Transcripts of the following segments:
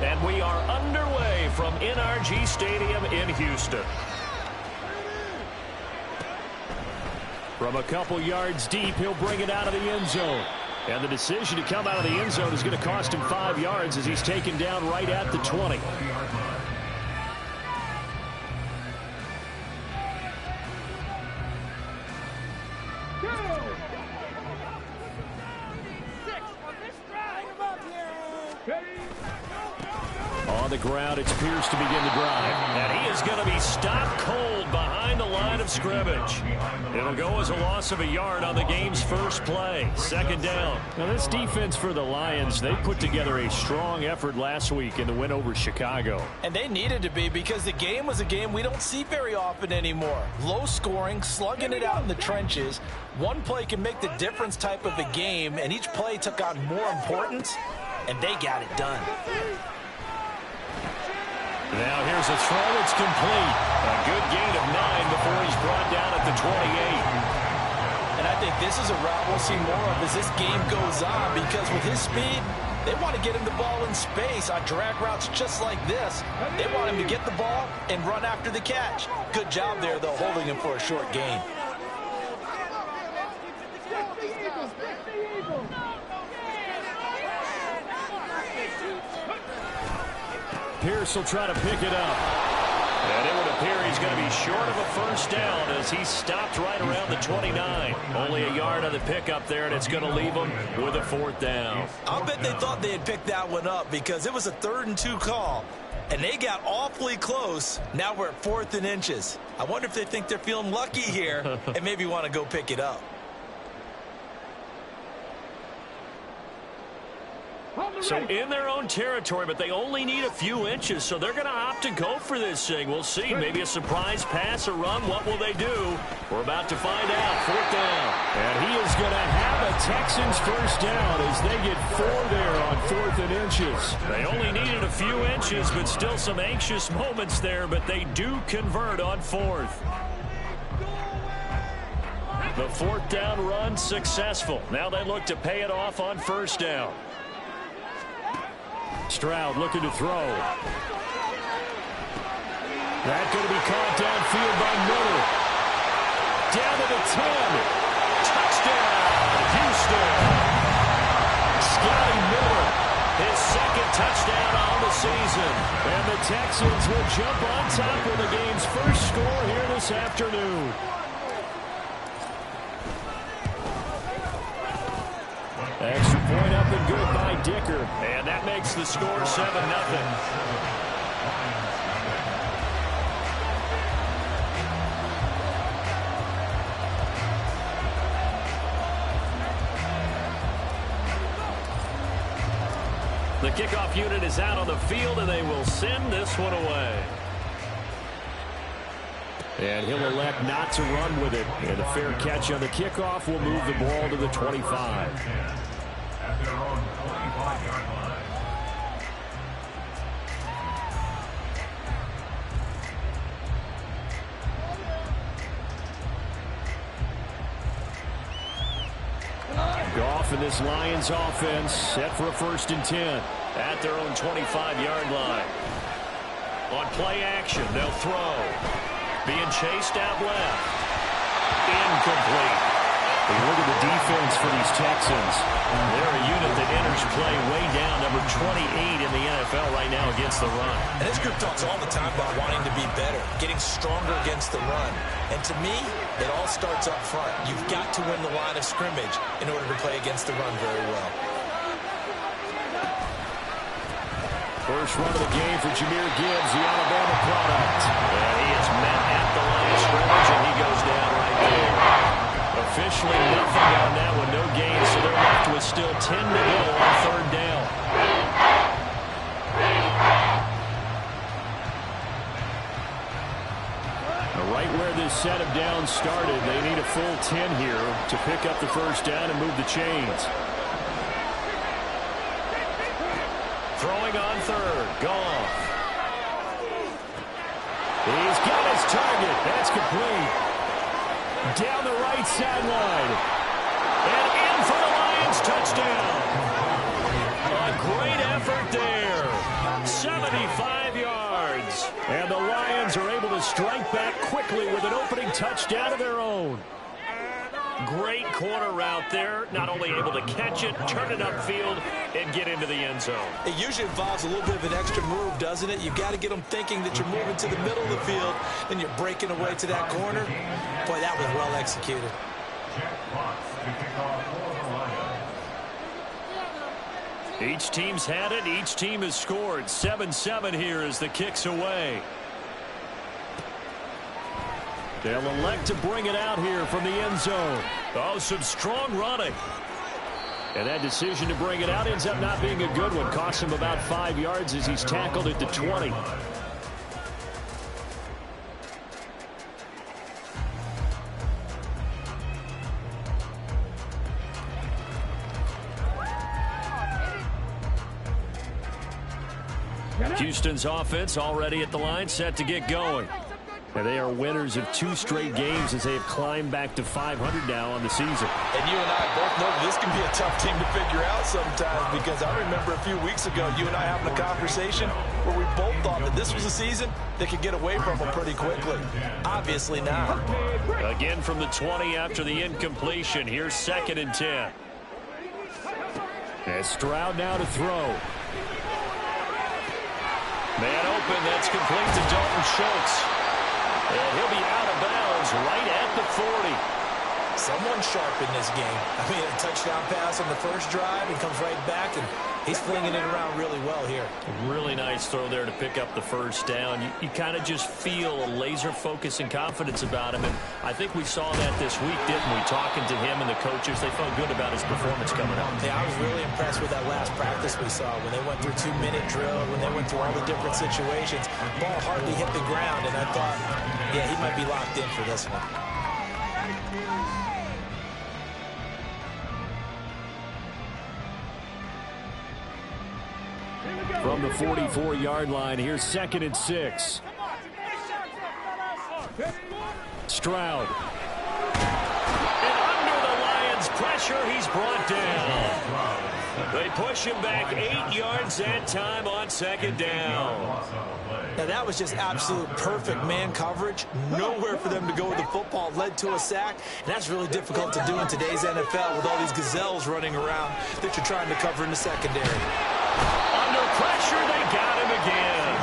And we are underway from NRG Stadium in Houston. From a couple yards deep, he'll bring it out of the end zone. And the decision to come out of the end zone is going to cost him 5 yards as he's taken down right at the 20. On the ground, it's Pierce to begin the drive. And he is going to be stopped cold behind the line of scrimmage. It'll go as a loss of a yard on the game's first play. Second down. Now, this defense for the Lions, they put together a strong effort last week in the win over Chicago. And they needed to be, because the game was a game we don't see very often anymore. Low scoring, slugging it out in the trenches. One play can make the difference type of a game, and each play took on more importance, and they got it done. Now here's a throw. It's complete. A good gain of 9 before he's brought down at the 28. And I think this is a route we'll see more of as this game goes on, because with his speed, they want to get him the ball in space on drag routes just like this. They want him to get the ball and run after the catch. Good job there, though, holding him for a short gain. Pierce will try to pick it up. And it would appear he's going to be short of a first down as he's stopped right around the 29. Only a yard on the pickup there, and it's going to leave him with a 4th down. I'll bet they thought they had picked that one up, because it was a 3rd and 2 call. And they got awfully close. Now we're at 4th and inches. I wonder if they think they're feeling lucky here and maybe want to go pick it up. So in their own territory, but they only need a few inches, so they're going to opt to go for this thing. We'll see. Maybe a surprise pass or run. What will they do? We're about to find out. 4th down. And he is going to have a Texans first down as they get 4 there on 4th and inches. They only needed a few inches, but still some anxious moments there, but they do convert on 4th. The 4th down run successful. Now they look to pay it off on 1st down. Stroud looking to throw. That's going to be caught downfield by Miller. Down to the 10. Touchdown, Houston. Scotty Miller, his 2nd touchdown on the season. And the Texans will jump on top of the game's first score here this afternoon. Extra point up and good by Dicker. And that makes the score 7-0. The kickoff unit is out on the field, and they will send this one away. And he'll elect not to run with it. And a fair catch on the kickoff will move the ball to the 25. Goff and this Lions offense set for a 1st and 10 at their own 25-yard line. On play action, they'll throw. Being chased out left. Incomplete. Hey, look at the defense for these Texans. They're a unit that enters play way down, number 28 in the NFL right now against the run. And this group talks all the time about wanting to be better, getting stronger against the run. And to me, it all starts up front. You've got to win the line of scrimmage in order to play against the run very well. First run of the game for Jahmyr Gibbs, the Alabama product. And he is met at the line of scrimmage, and he goes down right there. Officially nothing on that one, no gain, so they're left with still 10 to go on 3rd down. Right where this set of downs started, they need a full 10 here to pick up the first down and move the chains. Throwing on 3rd, Goff. He's got his target. That's complete. Down the right sideline. And in for the Lions touchdown. A great effort there. to strike back quickly with an opening touchdown of their own. Great corner route there. Not only able to catch it, turn it upfield, and get into the end zone. It usually involves a little bit of an extra move, doesn't it? You've got to get them thinking that you're moving to the middle of the field, then you're breaking away to that corner. Boy, that was well executed. Each team's had it. Each team has scored. 7-7 here as the kick's away. They'll elect to bring it out here from the end zone. Oh, some strong running. And that decision to bring it out ends up not being a good one. Costs him about 5 yards as he's tackled at the 20. Houston's offense already at the line, set to get going. And they are winners of 2 straight games as they have climbed back to 500 now on the season. And you and I both know this can be a tough team to figure out sometimes, because I remember a few weeks ago you and I having a conversation where we both thought that this was a season that could get away from them pretty quickly. Obviously not. Again from the 20 after the incompletion. Here's 2nd and 10. And Stroud now to throw. Man open, that's complete to Dalton Schultz. And he'll be out of bounds right at the 40. Someone sharp in this game. I mean, a touchdown pass on the first drive and comes right back, and he's flinging it around really well here. A really nice throw there to pick up the first down. You kind of just feel a laser focus and confidence about him, and I think we saw that this week, didn't we? Talking to him and the coaches, they felt good about his performance coming up. Yeah, I was really impressed with that last practice we saw when they went through 2-minute drill, when they went through all the different situations. Ball hardly hit the ground, and I thought, yeah, he might be locked in for this one. From the 44-yard line, here's 2nd and 6. Stroud. And under the Lions' pressure, he's brought down. They push him back 8 yards that time on 2nd down. Now, that was just absolute perfect man coverage. Nowhere for them to go with the football. Led to a sack. And that's really difficult to do in today's NFL with all these gazelles running around that you're trying to cover in the secondary. Under pressure, they got him again.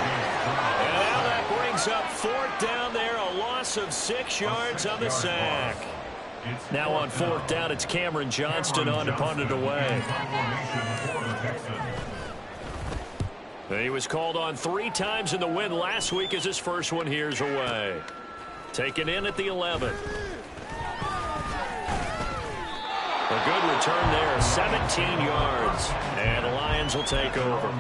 And now that brings up 4th down there, a loss of 6 yards on the sack. Now on 4th down, it's Cameron Johnston on to punt it away. He was called on 3 times in the win last week as his first one here's away. Taken in at the 11. A good return there, 17 yards. And the Lions will take over.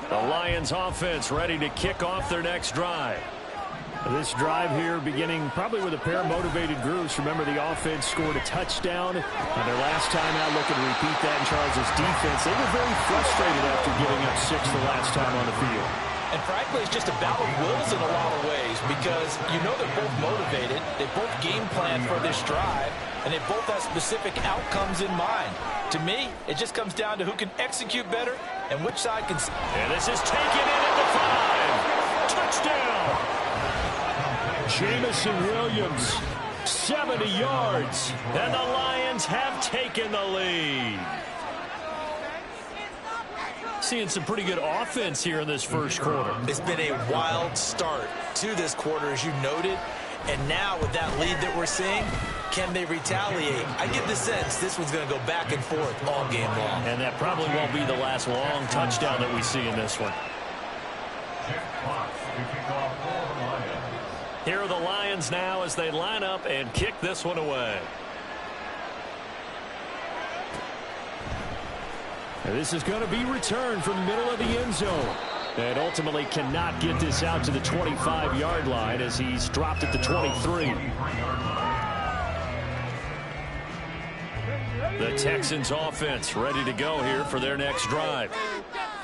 The Lions offense ready to kick off their next drive. This drive here beginning probably with a pair of motivated groups. Remember, the offense scored a touchdown on their last time out, looking to repeat that in Charles' defense. They were very frustrated after giving up 6 the last time on the field. And frankly, it's just a battle of wills in a lot of ways, because you know they're both motivated, they both game plan for this drive, and they both have specific outcomes in mind. To me, it just comes down to who can execute better and which side can... And this is taken in at the 5. Touchdown! Jamison Williams, 70 yards, and the Lions have taken the lead. Seeing some pretty good offense here in this first quarter. It's been a wild start to this quarter, as you noted. And now with that lead that we're seeing, can they retaliate? I get the sense this one's going to go back and forth all game long. And that probably won't be the last long touchdown that we see in this one. Here are the Lions now as they line up and kick this one away. And this is going to be returned from the middle of the end zone. And ultimately cannot get this out to the 25-yard line as he's dropped at the 23. The Texans offense ready to go here for their next drive.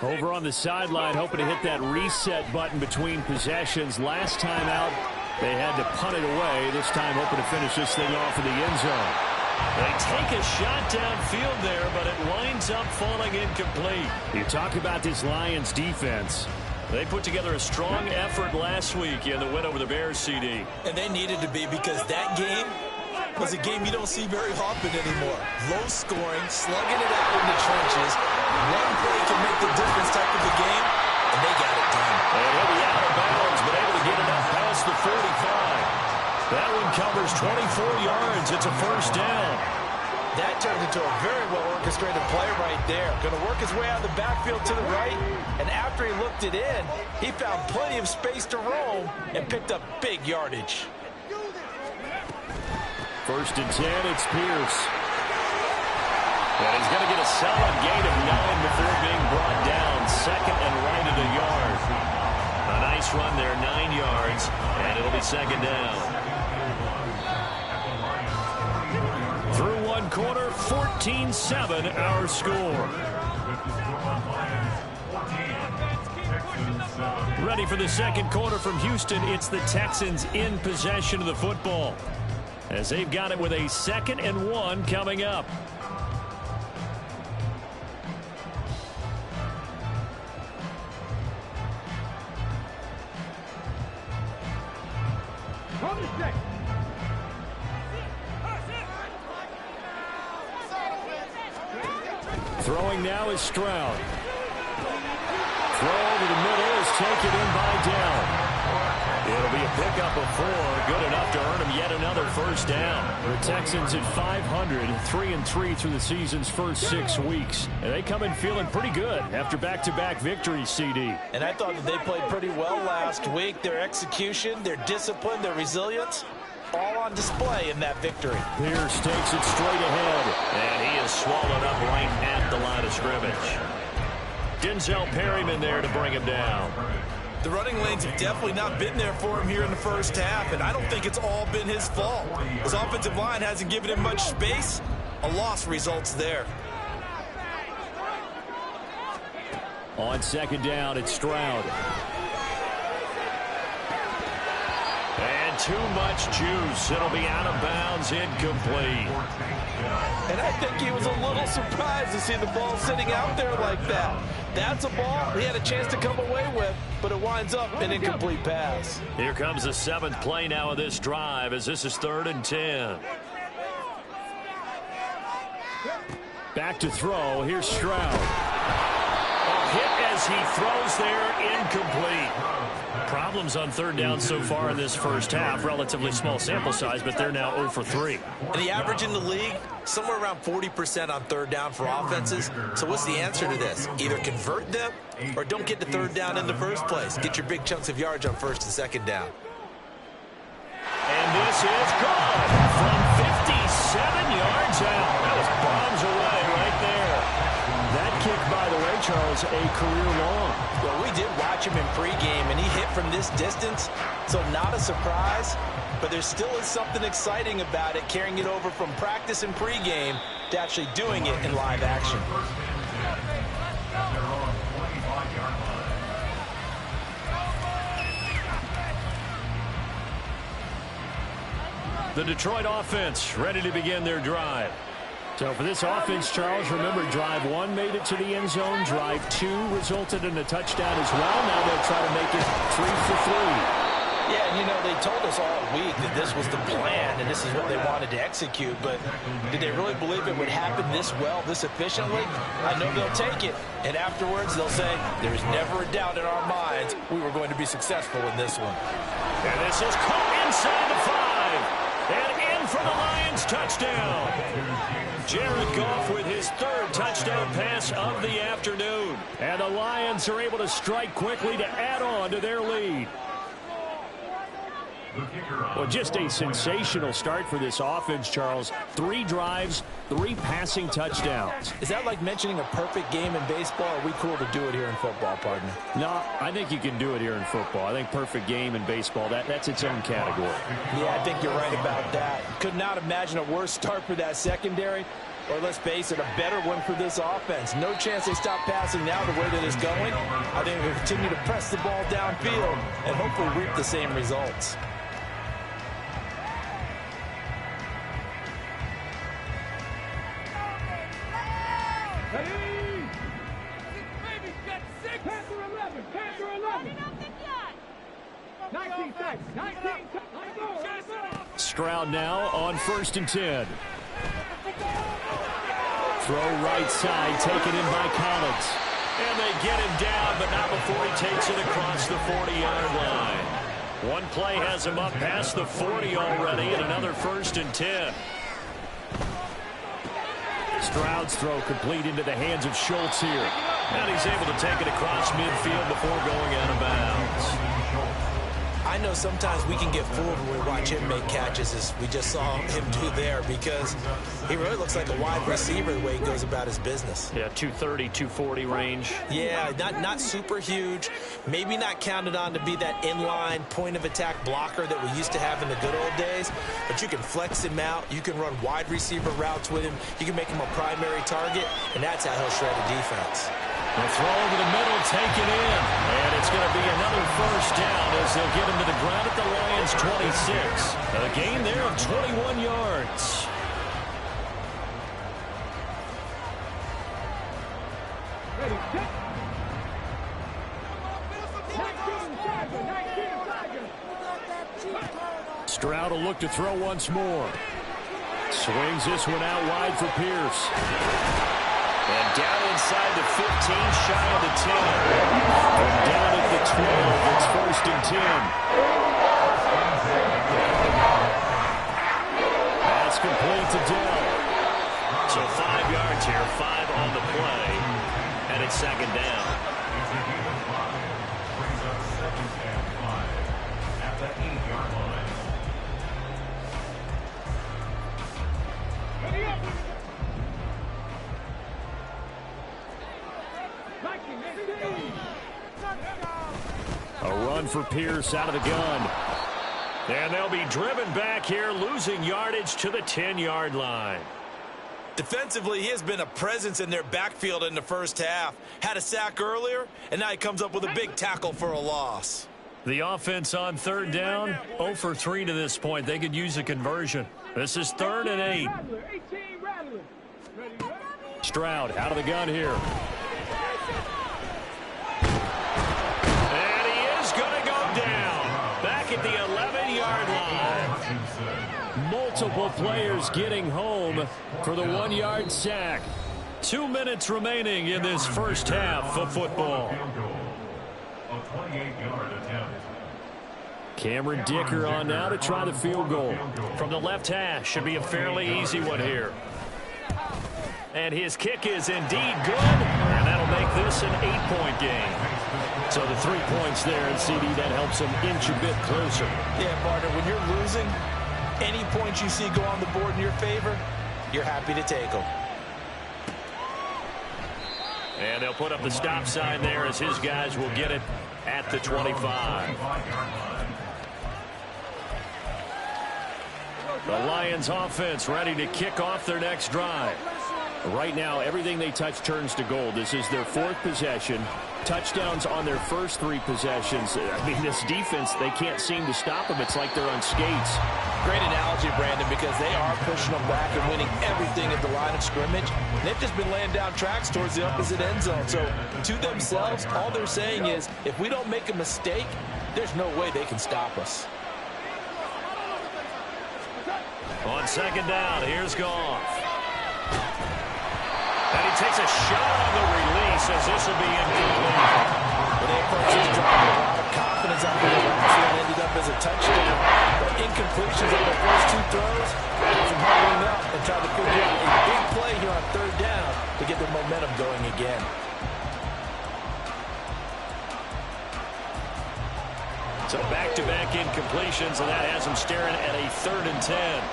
Over on the sideline, hoping to hit that reset button between possessions. Last time out, they had to punt it away. This time, hoping to finish this thing off in the end zone. They take a shot downfield there, but it winds up falling incomplete. You talk about this Lions defense. They put together a strong effort last week in the win over the Bears, CD. And they needed to be, because that game was a game you don't see very often anymore. Low scoring, slugging it out in the trenches. One play can make the difference type of a game, and they got it done. And he'll be out of bounds, but able to get it up past the 45. That one covers 24 yards. It's a first down. That turned into a very well-orchestrated play right there. Going to work his way out of the backfield to the right, and after he looked it in, he found plenty of space to roam and picked up big yardage. First and 10, it's Pierce. And he's going to get a solid gain of 9 before being brought down. Second and right at a yard. A nice run there, 9 yards, and it'll be second down. Through one quarter, 14-7 our score. Ready for the second quarter from Houston. It's the Texans in possession of the football, as they've got it with a 2nd and 1 coming up. Throwing now is Stroud. Throw over the middle is taken in by Dell. It'll be a pickup of 4, good enough to earn him yet another first down. The Texans at 500, 3-3 through the season's first 6 weeks. And they come in feeling pretty good after back-to-back victories, CD. And I thought that they played pretty well last week. Their execution, their discipline, their resilience, all on display in that victory. Pierce takes it straight ahead, and he is swallowed up right at the line of scrimmage. Denzel Perryman there to bring him down. The running lanes have definitely not been there for him here in the first half, and I don't think it's all been his fault. His offensive line hasn't given him much space. A loss results there. On second down, it's Stroud. And too much juice. It'll be out of bounds, incomplete. And I think he was a little surprised to see the ball sitting out there like that. That's a ball he had a chance to come away with, but it winds up an incomplete pass. Here comes the 7th play now of this drive, as this is 3rd and 10. Back to throw. Here's Stroud. A hit as he throws there, incomplete. Problems on 3rd down so far in this first half. Relatively small sample size, but they're now 0 for 3. And the average in the league, somewhere around 40% on 3rd down for offenses. So what's the answer to this? Either convert them or don't get to 3rd down in the first place. Get your big chunks of yards on 1st and 2nd down. And this is good from 57 yards out. That was bombs away right there. That kick, by the way, Charles, a career long. Well, we did watch him in pregame, and he hit from this distance, so not a surprise. But there still is something exciting about it, carrying it over from practice and pregame to actually doing it in live action. The Detroit offense ready to begin their drive. So for this offense, Charles, remember, drive 1 made it to the end zone. Drive 2 resulted in a touchdown as well. Now they'll try to make it 3 for 3. Yeah, and you know, they told us all week that this was the plan and this is what they wanted to execute, but did they really believe it would happen this well, this efficiently? I know they'll take it, and afterwards they'll say, there's never a doubt in our minds we were going to be successful in this one. And this is caught inside the 5. And in for the Lions, touchdown. Jared Goff with his 3rd touchdown pass of the afternoon. And the Lions are able to strike quickly to add on to their lead. Well, just a sensational start for this offense, Charles. 3 drives, 3 passing touchdowns. Is that like mentioning a perfect game in baseball? Or are we cool to do it here in football, partner? No, I think you can do it here in football. I think perfect game in baseball, that's its own category. Yeah, I think you're right about that. Could not imagine a worse start for that secondary. or let's face it, a better one for this offense. No chance they stop passing now the way that it's going. I think they'll continue to press the ball downfield and hopefully reap the same results. Stroud now on 1st and 10. Throw right side, taken in by Collins. And they get him down, but not before he takes it across the 40-yard line. One play has him up past the 40 already, and another 1st and 10. Stroud's throw complete into the hands of Schultz here. And he's able to take it across midfield before going out of bounds. I know sometimes we can get fooled when we watch him make catches, as we just saw him do there, because he really looks like a wide receiver the way he goes about his business. Yeah, 230, 240 range. Yeah, not super huge. Maybe not counted on to be that inline point-of-attack blocker that we used to have in the good old days, but you can flex him out. You can run wide receiver routes with him. You can make him a primary target, and that's how he'll shred a defense. The throw over the middle, taken in. And it's going to be another 1st down as they'll get him to the ground at the Lions' 26. A gain there of 21 yards. Stroud will look to throw once more. Swings this one out wide for Pierce. And down inside the 15, shy of the 10. And down at the 12, it's 1st and 10. That's complete to Dell. So 5 yards here, 5 on the play. And it's 2nd down. At the 8-yard line. A run for Pierce out of the gun. And they'll be driven back here, losing yardage to the 10-yard line. Defensively, he has been a presence in their backfield in the first half. Had a sack earlier, and now he comes up with a big tackle for a loss. The offense on 3rd down, 0 for 3 to this point. They could use a conversion. This is 3rd and 8. Stroud out of the gun here. And he is going to go down. Back at the 11-yard line. Multiple players getting home for the 1-yard sack. 2 minutes remaining in this first half of football. Cameron Dicker on now to try the field goal. From the left hash, should be a fairly easy one here. And his kick is indeed good, and that'll make this an 8-point game. So the 3 points there, and CD, that helps him inch a bit closer. Yeah, partner, when you're losing, any points you see go on the board in your favor, you're happy to take them. And they'll put up the stop sign there as his guys will get it at the 25. The Lions offense ready to kick off their next drive. Right now, everything they touch turns to gold. This is their 4th possession. Touchdowns on their first 3 possessions. I mean, this defense, they can't seem to stop them. It's like they're on skates. Great analogy, Brandon, because they are pushing them back and winning everything at the line of scrimmage. They've just been laying down tracks towards the opposite end zone. So, to themselves, all they're saying is, if we don't make a mistake, there's no way they can stop us. On 2nd down, here's Goff. And he takes a shot on the release as this will be incomplete. Well, they approached this drive with a lot of confidence out there. It ended up as a touchdown. But incompletions on the first 2 throws has them huddling up and trying to figure out a big play here on 3rd down to get their momentum going again. So back-to-back incompletions, and that has them staring at a 3rd and 10.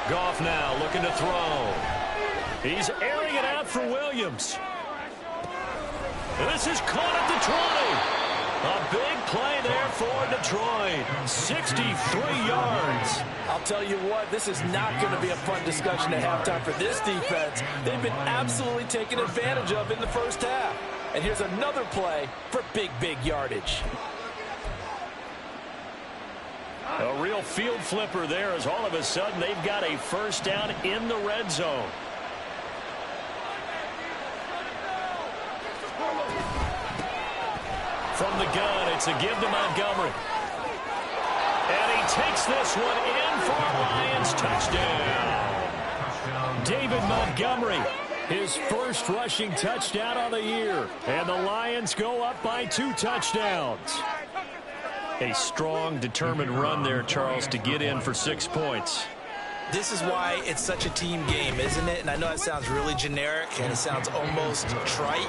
Goff now looking to throw. He's airing it out for Williams. This is caught at the 20. A big play there for Detroit. 63 yards. I'll tell you what, this is not going to be a fun discussion at halftime for this defense. They've been absolutely taken advantage of in the first half. And here's another play for big, big yardage. A real field flipper there as all of a sudden they've got a first down in the red zone. From the gun, it's a give to Montgomery. And he takes this one in for a Lions touchdown. David Montgomery, his first rushing touchdown on the year. And the Lions go up by 2 touchdowns. A strong, determined run there, Charles, to get in for 6 points. This is why it's such a team game, isn't it? And I know it sounds really generic and it sounds almost trite,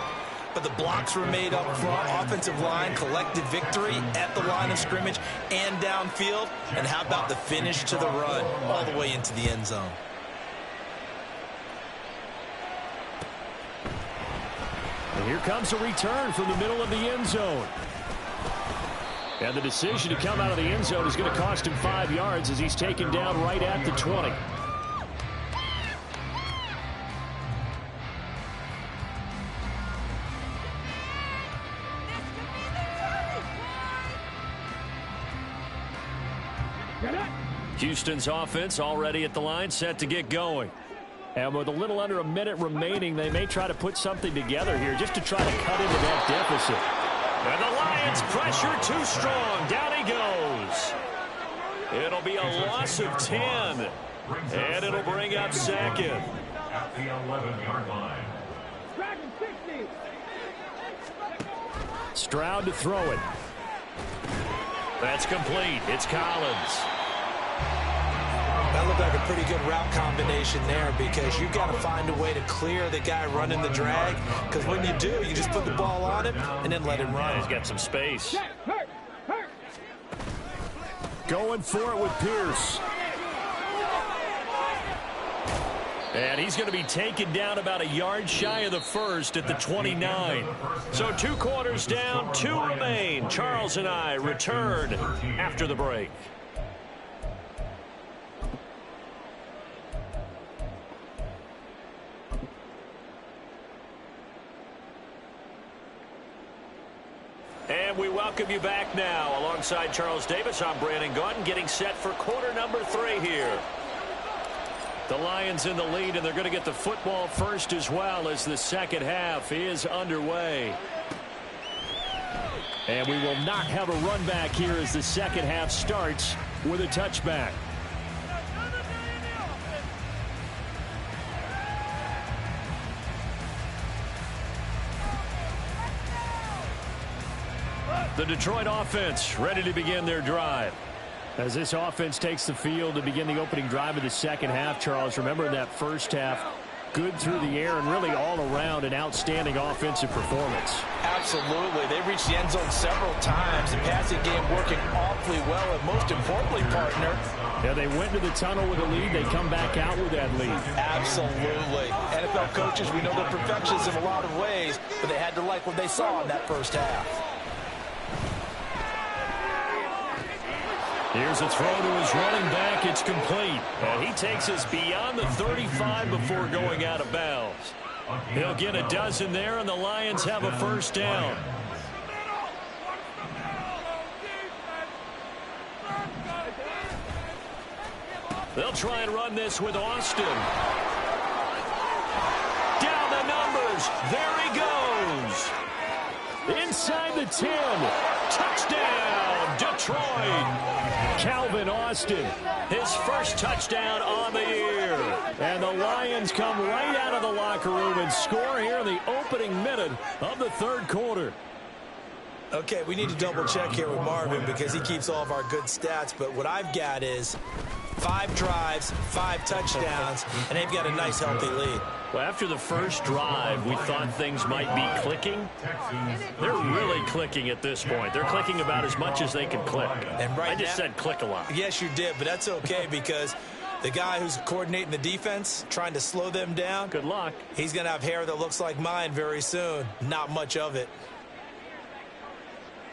but the blocks were made up front. Offensive line collected victory at the line of scrimmage and downfield. And how about the finish to the run all the way into the end zone? And here comes a return from the middle of the end zone. And the decision to come out of the end zone is going to cost him 5 yards as he's taken down right at the 20. Houston's offense already at the line, set to get going. And with a little under a minute remaining, they may try to put something together here just to try to cut into that deficit. And the Lions pressure too strong. Down he goes. It'll be a loss of 10. And it'll bring up second. At the 11-yard line. Stroud to throw it. That's complete. It's Collins. That looked like a pretty good route combination there because you've got to find a way to clear the guy running the drag, because when you do, you just put the ball on him and then let him run. He's got some space. Going for it with Pierce. And he's going to be taken down about a yard shy of the first at the 29. So 2 quarters down, 2 remain. Charles and I return after the break. And we welcome you back now. Alongside Charles Davis, I'm Brandon Gaudin, getting set for quarter number 3 here. The Lions in the lead, and they're going to get the football first as well as the second half is underway. And we will not have a run back here as the second half starts with a touchback. The Detroit offense ready to begin their drive. As this offense takes the field to begin the opening drive of the second half, Charles, remember in that first half, good through the air and really all around an outstanding offensive performance. Absolutely. They reached the end zone several times. The passing game working awfully well, and most importantly, partner, yeah, they went to the tunnel with a lead. They come back out with that lead. Absolutely. NFL coaches, we know they're perfectionists in a lot of ways, but they had to like what they saw in that first half. Here's a throw to his running back. It's complete. And he takes us beyond the 35 before going out of bounds. He'll get a dozen there, and the Lions have a first down. They'll try and run this with Austin. Down the numbers. There he goes. Inside the 10. Touchdown, Detroit. Calvin Austin, his first touchdown on the year. And the Lions come right out of the locker room and score here in the opening minute of the third quarter. Okay, we need to double check here with Marvin because he keeps all of our good stats. But what I've got is 5 drives, 5 touchdowns, and they've got a nice, healthy lead. Well, after the first drive, we thought things might be clicking. They're really clicking at this point. They're clicking about as much as they can click. And right I just said click a lot. Yes, you did, but that's okay because the guy who's coordinating the defense, trying to slow them down, good luck. He's going to have hair that looks like mine very soon. Not much of it.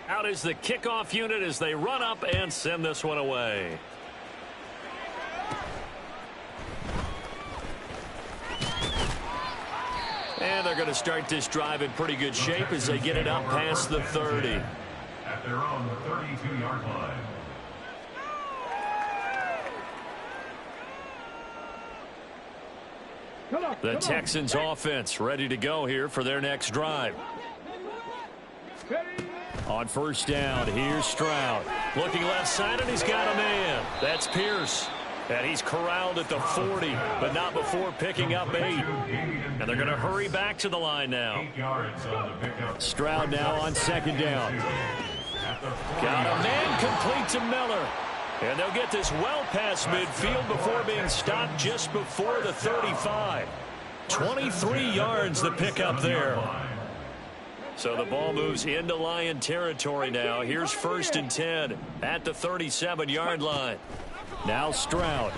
Out is the kickoff unit as they run up and send this one away. And they're going to start this drive in pretty good shape as they get it up past the 30. At their own 32-yard line. The Texans offense ready to go here for their next drive. On first down, here's Stroud. Looking left side, and he's got a man. That's Pierce. And he's corralled at the 40, but not before picking up 8. And they're going to hurry back to the line now. Stroud now on second down. Got a man complete to Miller. And they'll get this well past midfield before being stopped just before the 35. 23 yards the pickup there. So the ball moves into Lion territory now. Here's first and 10 at the 37-yard line. Now Stroud.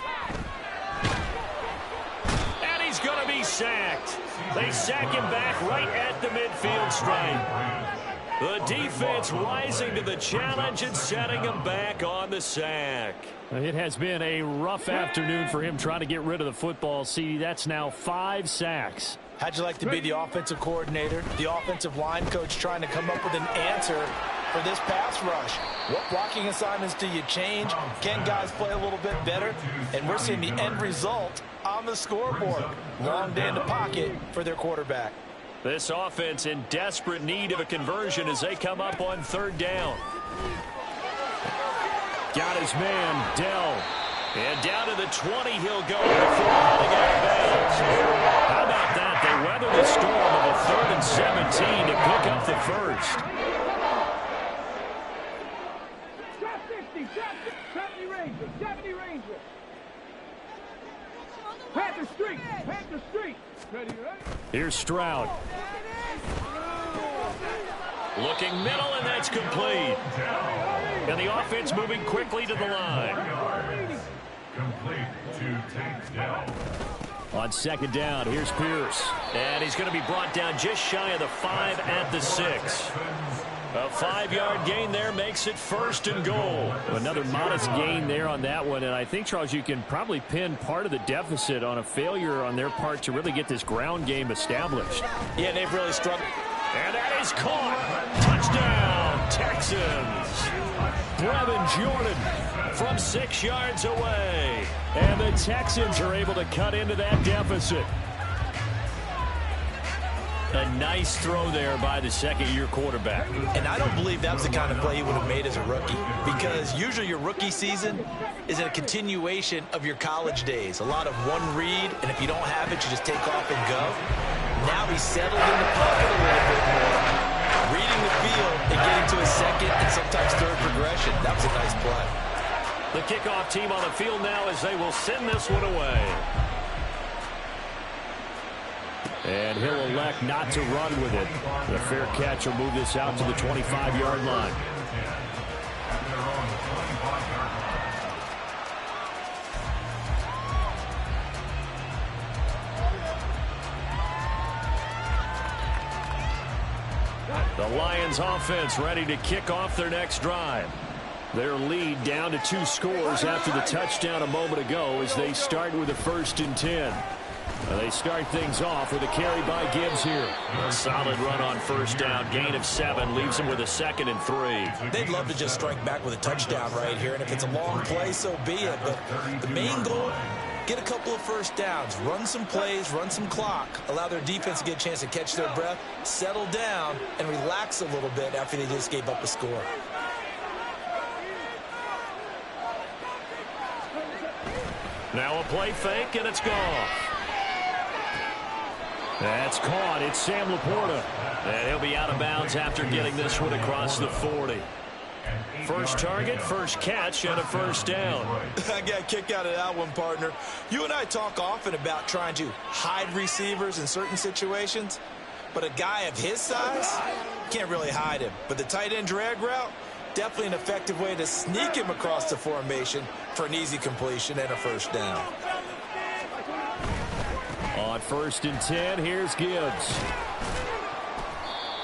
And he's going to be sacked. They sack him back right at the midfield stripe. The defense rising to the challenge and setting him back on the sack. It has been a rough afternoon for him trying to get rid of the football. See, that's now 5 sacks. How'd you like to be the offensive coordinator, the offensive line coach trying to come up with an answer for this pass rush? What blocking assignments do you change? Can guys play a little bit better? And we're seeing the end result on the scoreboard. Long day in the pocket for their quarterback. This offense in desperate need of a conversion as they come up on third down. Got his man, Dell. And down to the 20 he'll go before running out of bounds. How about that? They weather the storm of a 3rd and 17 to pick up the first. Trap 50, trap 70 Ranger, 70 Ranger. Panther Street, Panther Street. Ready, right? Here's Stroud. Looking middle, and that's complete. And the offense moving quickly to the line. Complete to Tank Dell. On second down, here's Pierce. And he's going to be brought down just shy of the 5 at the 6. A 5-yard gain there makes it first and goal. Another modest gain there on that one. And I think, Charles, you can probably pin part of the deficit on a failure on their part to really get this ground game established. Yeah, they've really struggled. And that is caught. Touchdown, Texans. Brevin Jordan from 6 yards away. And the Texans are able to cut into that deficit. A nice throw there by the second-year quarterback. And I don't believe that was the kind of play he would have made as a rookie, because usually your rookie season is a continuation of your college days. A lot of one read, and if you don't have it, you just take off and go. Now he's settled in the pocket a little bit more, reading the field and getting to his second and sometimes third progression. That was a nice play. The kickoff team on the field now as they will send this one away. And he'll elect not to run with it. The fair catch will move this out to the 25-yard line. The Lions offense ready to kick off their next drive. Their lead down to 2 scores after the touchdown a moment ago as they start with a 1st and 10. They start things off with a carry by Gibbs here. A solid run on first down. Gain of 7 leaves them with a 2nd and 3. They'd love to just strike back with a touchdown right here, and if it's a long play, so be it. But the main goal, get a couple of first downs, run some plays, run some clock, allow their defense to get a chance to catch their breath, settle down, and relax a little bit after they just gave up a score. Now a play fake, and it's gone. That's caught. It's Sam Laporta. And he'll be out of bounds after getting this one across the 40. First target, first catch, and a first down. I got a kick out of that one, partner. You and I talk often about trying to hide receivers in certain situations, but a guy of his size can't really hide him. But the tight end drag route, definitely an effective way to sneak him across the formation for an easy completion and a first down. On 1st and 10, here's Gibbs.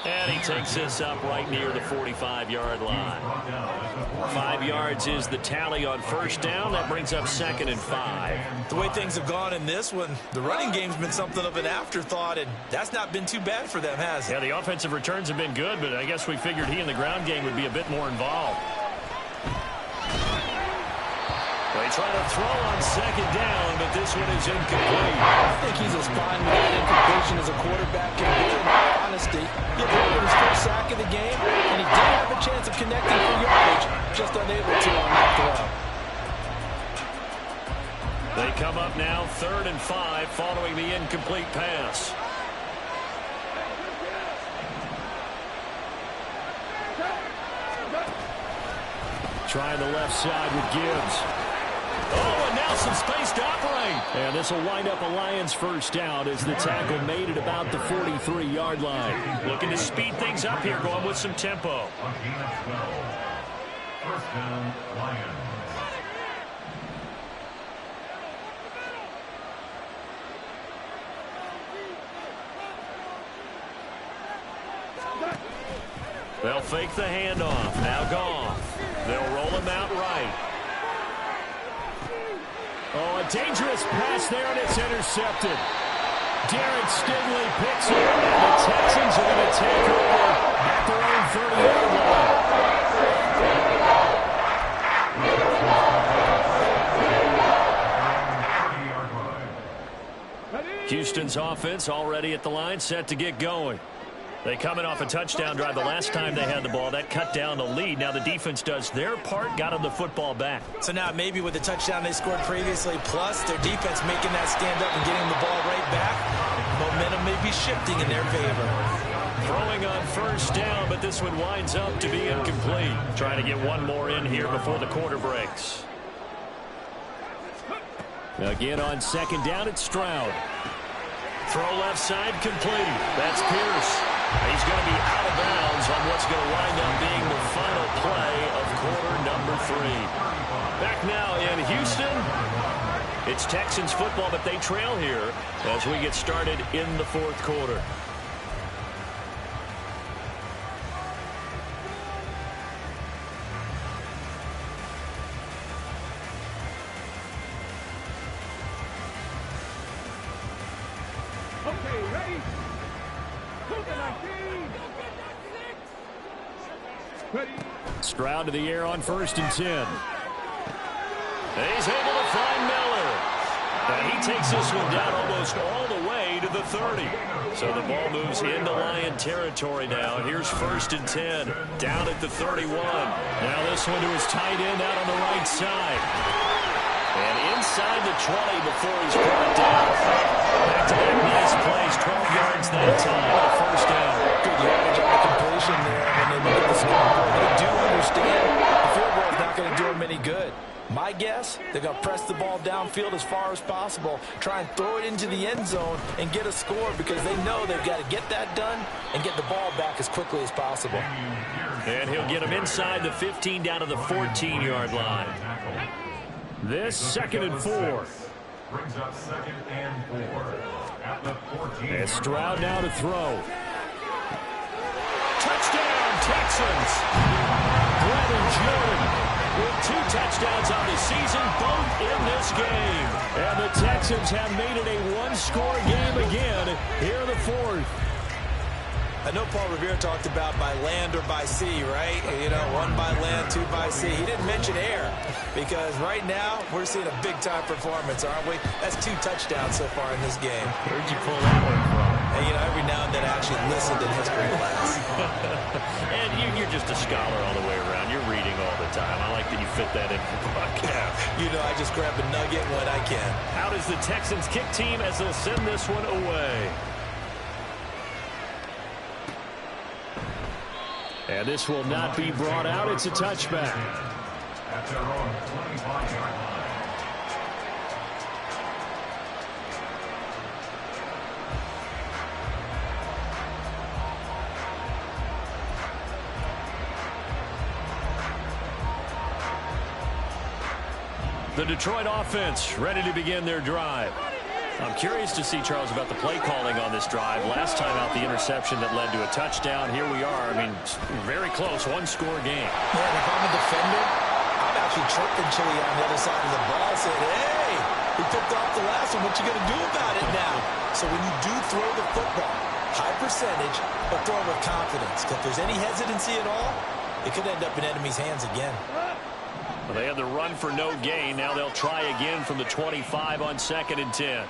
And he takes this up right near the 45-yard line. 5 yards is the tally on first down. That brings up 2nd and 5. The way things have gone in this one, the running game's been something of an afterthought, and that's not been too bad for them, has it? Yeah, the offensive returns have been good, but I guess we figured he in the ground game would be a bit more involved. They try to throw on 2nd down, but this one is incomplete. I think he's as fine with that incompletion as a quarterback can be, in all honesty. He had his first sack of the game, and he did have a chance of connecting for yardage, just unable to on that throw. They come up now 3rd and 5 following the incomplete pass. Trying the left side with Gibbs. Oh, and now some space to operate. And this will wind up a Lions first down as the tackle made it about the 43-yard line. Looking to speed things up here, going with some tempo. A gain of 12. First down, Lions. They'll fake the handoff. Now Goff. They'll roll him out right. Oh, a dangerous pass there, and it's intercepted. Derek Stingley picks it, and the Texans are going to take over at their own 30-yard line. Houston's offense already at the line, set to get going. They coming off a touchdown drive the last time they had the ball. That cut down the lead. Now the defense does their part, got them the football back. So now maybe with the touchdown they scored previously, plus their defense making that stand up and getting the ball right back, momentum may be shifting in their favor. Throwing on first down, but this one winds up to be incomplete. Trying to get one more in here before the quarter breaks. Again on 2nd down, it's Stroud. Throw left side complete. That's Pierce. He's going to be out of bounds on what's going to wind up being the final play of quarter number 3. Back now in Houston. It's Texans football, but they trail here as we get started in the 4th quarter. Okay, ready? Ready. Stroud to the air on 1st and 10. He's able to find Miller. And he takes this one down almost all the way to the 30. So the ball moves into Lion territory now. Here's 1st and 10. Down at the 31. Now this one to his tight end out on the right side. And inside the 20 before he's brought down. Back-to-back nice plays. 12 yards that time. A first down. Good yardage on the completion there. When they look at the scoreboard, they do understand the field goal is not going to do them any good. My guess, they're going to press the ball downfield as far as possible, try and throw it into the end zone and get a score because they know they've got to get that done and get the ball back as quickly as possible. And he'll get him inside the 15 down to the 14-yard line. This 2nd and 4. Brings up 2nd and 4 at the 14. And Stroud now to throw. Touchdown, Texans! Brandon Jordan with 2 touchdowns on the season, both in this game. And the Texans have made it a one-score game again here in the 4th. I know Paul Revere talked about by land or by sea, right? You know, 1 by land, 2 by sea. He didn't mention air because right now we're seeing a big-time performance, aren't we? That's 2 touchdowns so far in this game. Where'd you pull that one from? And, you know, every now and then I actually listened in history class. And you're just a scholar all the way around. You're reading all the time. I like that you fit that in for the podcast. You know, I just grab a nugget when I can. How does the Texans kick team as they'll send this one away? And this will not be brought out. It's a touchback. At their own 25-yard line. The Detroit offense ready to begin their drive. I'm curious to see, Charles, about the play calling on this drive. Last time out, the interception that led to a touchdown. Here we are. I mean, very close, one-score game. Yeah, and if I'm a defender, I'm actually chirping Chili on the other side of the ball, saying, hey, he picked off the last one. What you going to do about it now? So when you do throw the football, high percentage, but throw it with confidence. If there's any hesitancy at all, it could end up in enemy's hands again. Well, they had the run for no gain. Now they'll try again from the 25 on 2nd and 10.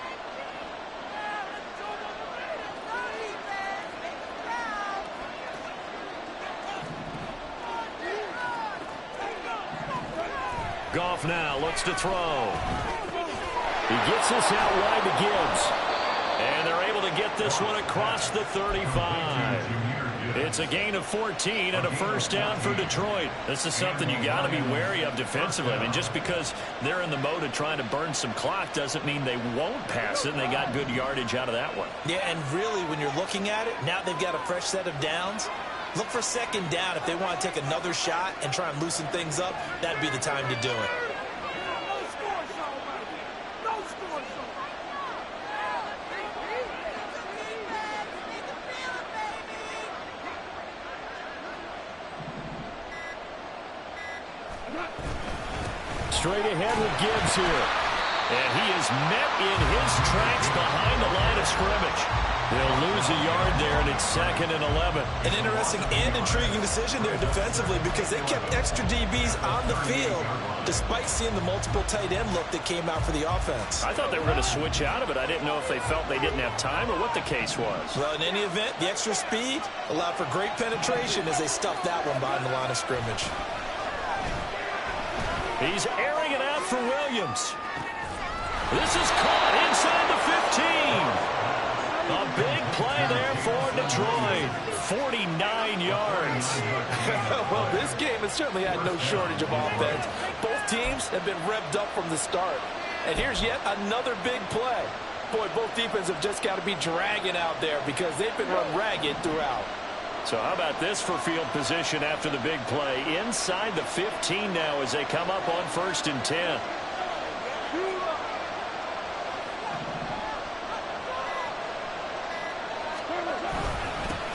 Goff now looks to throw. He gets this out wide to Gibbs. And they're able to get this one across the 35. It's a gain of 14 and a first down for Detroit. This is something you got to be wary of defensively. I mean, just because they're in the mode of trying to burn some clock doesn't mean they won't pass it, and they got good yardage out of that one. Yeah, and really, when you're looking at it, now they've got a fresh set of downs. Look for 2nd down. If they want to take another shot and try and loosen things up, that'd be the time to do it. Straight ahead with Gibbs here. And he is met in his tracks behind the line of scrimmage. They'll lose a yard there, and it's 2nd and 11. An interesting and intriguing decision there defensively because they kept extra DBs on the field despite seeing the multiple tight end look that came out for the offense. I thought they were going to switch out of it. I didn't know if they felt they didn't have time or what the case was. Well, in any event, the extra speed allowed for great penetration as they stuffed that one behind the line of scrimmage. He's airing it out for Williams. This is caught inside the 15. A big play there for Detroit. 49 yards. Well, this game has certainly had no shortage of offense. Both teams have been revved up from the start. And here's yet another big play. Boy, both defenses have just got to be dragging out there because they've been run ragged throughout. So how about this for field position after the big play? Inside the 15 now as they come up on 1st and 10.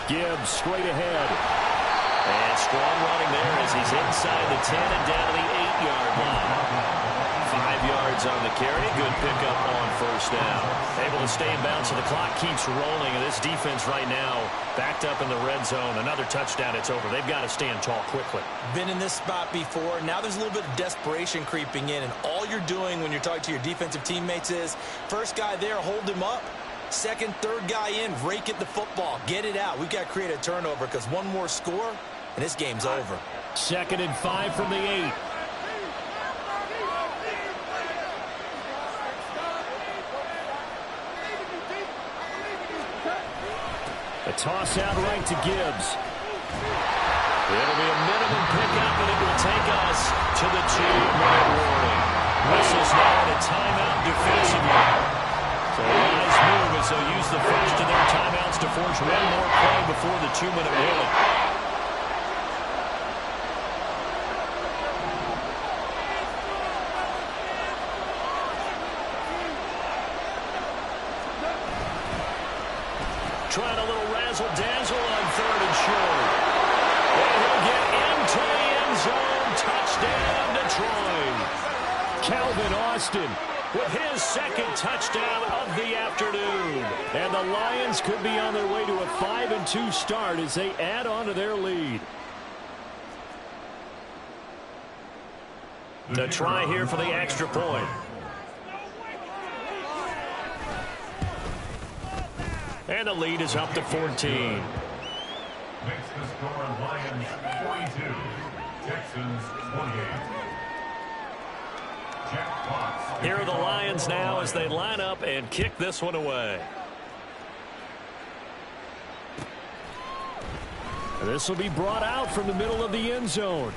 Gibbs straight ahead. And strong running there as he's inside the 10 and down to the 8-yard line. 5 yards on the carry. Good pickup on 1st down. Able to stay in bounds, so the clock keeps rolling. And this defense right now backed up in the red zone. Another touchdown, it's over. They've got to stand tall quickly. Been in this spot before. Now there's a little bit of desperation creeping in. And all you're doing when you're talking to your defensive teammates is, first guy there, hold him up. Second, third guy in, rake at the football. Get it out. We've got to create a turnover because one more score, and this game's over. 2nd and 5 from the 8. A toss out right to Gibbs. It'll be a minimum pickup, and it will take us to the 2-minute warning. Whistles now at a timeout defensively. So a nice move as they'll use the first of their timeouts to force one more play before the 2-minute warning. Trying a little razzle-dazzle on 3rd and short. And he'll get into the end zone. Touchdown, Detroit. Calvin Austin with his 2nd touchdown of the afternoon. And the Lions could be on their way to a 5-2 start as they add on to their lead. The try here for the extra point. And the lead is up to 14. Makes the score Lions 42, Texans 28. Here are the Lions now as they line up and kick this one away. And this will be brought out from the middle of the end zone.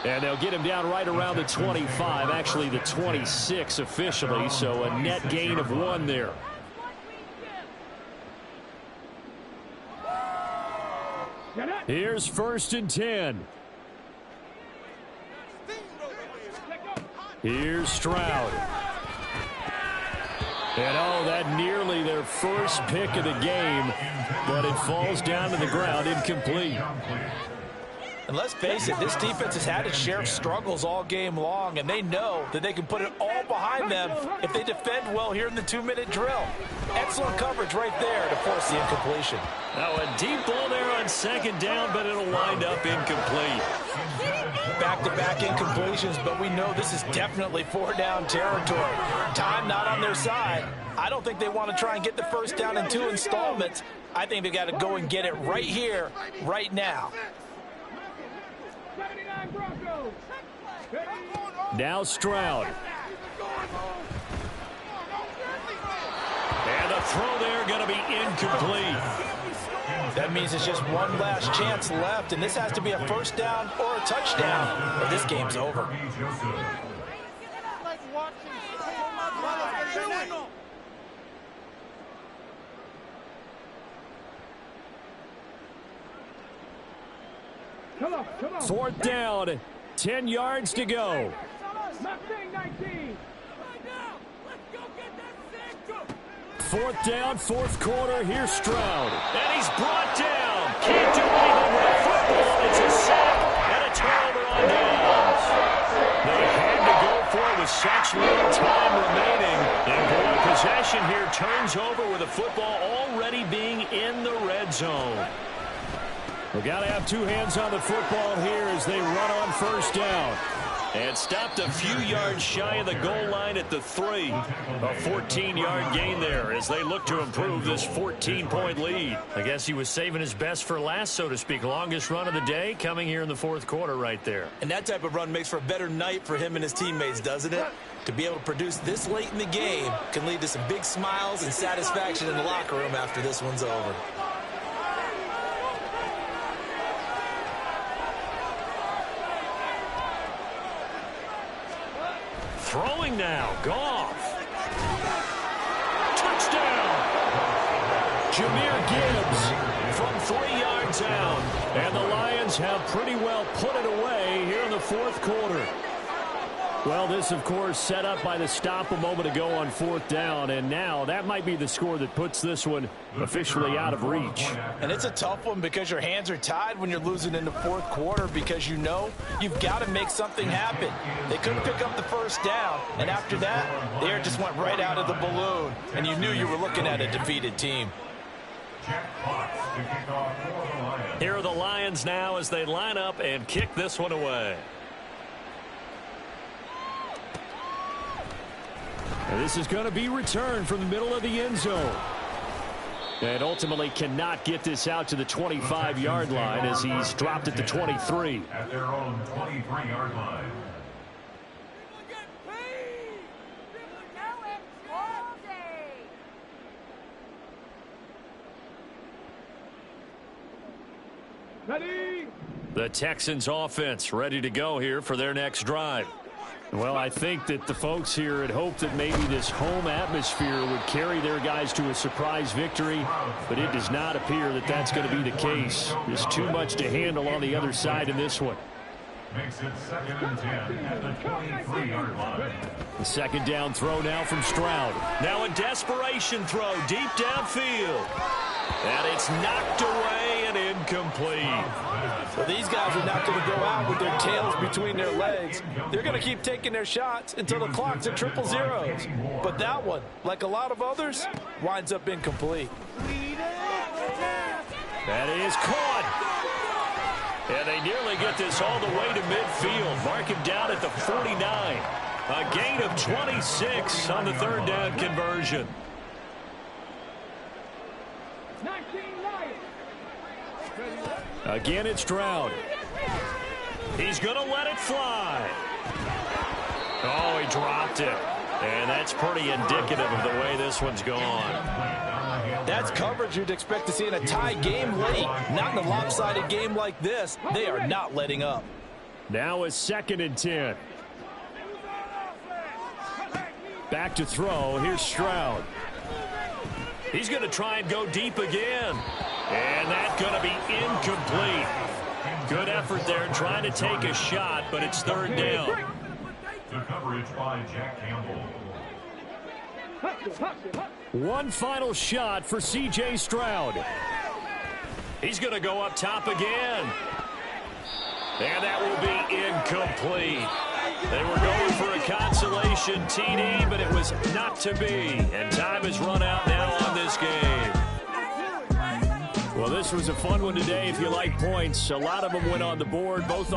And they'll get him down right around the 25, actually the 26 officially, so a net gain of 1 there. Here's 1st and 10. Here's Stroud. And oh, that nearly their first pick of the game, but it falls down to the ground incomplete. And let's face it, this defense has had its share of struggles all game long, and they know that they can put it all behind them if they defend well here in the 2-minute drill. Excellent coverage right there to force the incompletion. Now a deep ball there on second down, but it'll wind up incomplete. Back-to-back incompletions, but we know this is definitely 4-down territory. Time not on their side. I don't think they want to try and get the first down in 2 installments. I think they got to go and get it right here, right now. Now Stroud. And the throw there going to be incomplete. That means it's just one last chance left, and this has to be a first down or a touchdown, or this game's over. Fourth down, 10 yards to go. Fourth down, fourth quarter. Here's Stroud. And he's brought down. Can't do anything with the football. It's a sack and a turnover on downs. They had to go for it with such little time remaining. And boy, possession here turns over with the football already being in the red zone. We got to have two hands on the football here as they run on first down. And stopped a few yards shy of the goal line at the 3. A 14-yard gain there as they look to improve this 14-point lead. I guess he was saving his best for last, so to speak. Longest run of the day coming here in the fourth quarter right there. And that type of run makes for a better night for him and his teammates, doesn't it? To be able to produce this late in the game can lead to some big smiles and satisfaction in the locker room after this one's over. Throwing now, Goff. Touchdown! Jahmyr Gibbs From 3 yards out. and the Lions have pretty well put it away here in the fourth quarter. Well, this, of course, set up by the stop a moment ago on fourth down, and now that might be the score that puts this one officially out of reach. And it's a tough one because your hands are tied when you're losing in the fourth quarter because you know you've got to make something happen. They couldn't pick up the first down, and after that, the air just went right out of the balloon, and you knew you were looking at a defeated team. Here are the Lions now as they line up and kick this one away. And this is going to be returned from the middle of the end zone. And ultimately cannot get this out to the 25-yard line as he's dropped at the 23. At their own 23-yard line. Ready? The Texans offense ready to go here for their next drive. Well, I think that the folks here had hoped that maybe this home atmosphere would carry their guys to a surprise victory, but it does not appear that that's going to be the case. There's too much to handle on the other side in this one. Makes it 2nd and 10 at the 23-yard line. The second down throw now from Stroud. Now a desperation throw deep downfield. And it's knocked away and incomplete. So these guys are not going to go out with their tails between their legs. They're going to keep taking their shots until the clock's at 000. But that one, like a lot of others, winds up incomplete. That is caught. And they nearly get this all the way to midfield. Mark him down at the 49. A gain of 26 on the third down conversion. 19 Lions. Again, it's Stroud. He's going to let it fly. Oh, he dropped it. And that's pretty indicative of the way this one's gone. That's coverage you'd expect to see in a tie game late. Not in a lopsided game like this. They are not letting up. Now a 2nd and 10. Back to throw. Here's Stroud. He's going to try and go deep again. And that's going to be incomplete. Good effort there trying to take a shot, but it's third down. The coverage by Jack Campbell. One final shot for C.J. Stroud. He's going to go up top again. And that will be incomplete. They were going for a consolation TD, but it was not to be. And time has run out now on this game. Well, this was a fun one today if you like points. A lot of them went on the board, both